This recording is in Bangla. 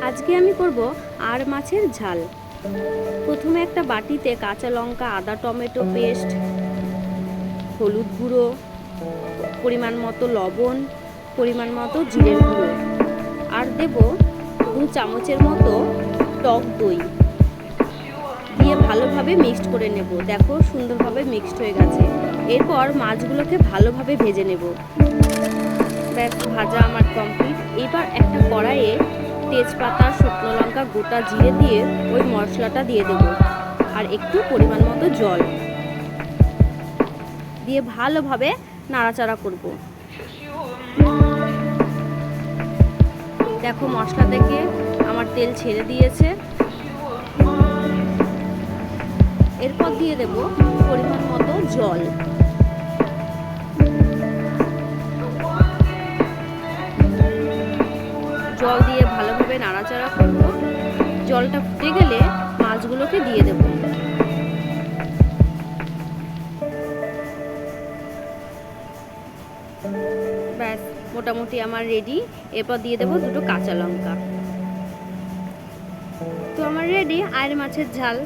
আজকে আমি করব আর মাছের ঝাল। প্রথমে একটা বাটিতে কাঁচা লঙ্কা, আদা, টমেটো পেস্ট, হলুদ গুঁড়ো, পরিমাণ মতো লবণ, পরিমাণ মতো জিরের গুঁড়ো, আর দেব 2 চামচের মতো টক দই দিয়ে ভালোভাবে মিক্সড করে নেব। দেখো সুন্দরভাবে মিক্সড হয়ে গেছে। এরপর মাছগুলোকে ভালোভাবে ভেজে নেব। ব্যাস, ভাজা আমার কমপ্লিট। এবার একটা কড়াইয়ে তেজপাতা, শুকনো লঙ্কা, গোটা জিরে দিয়ে ওই মশলাটা দিয়ে দেব, আর একটু পরিমাণ মতো জল দিয়ে ভালোভাবে নাড়াচাড়া করব। দেখো মশলা থেকে আমার তেল ছেড়ে দিয়েছে। এরপর দিয়ে দেব পরিমাণ মতো জল। জল দিয়ে ভালোভাবে নাড়াচাড়া করব। জলটা ফুটে গেলে মাছগুলোকে দিয়ে দেব। ব্যাস, মোটামুটি আমার রেডি। এরপর দিয়ে দেব 2টো কাঁচা লঙ্কা। তো আমার রেডি আর মাছের ঝাল।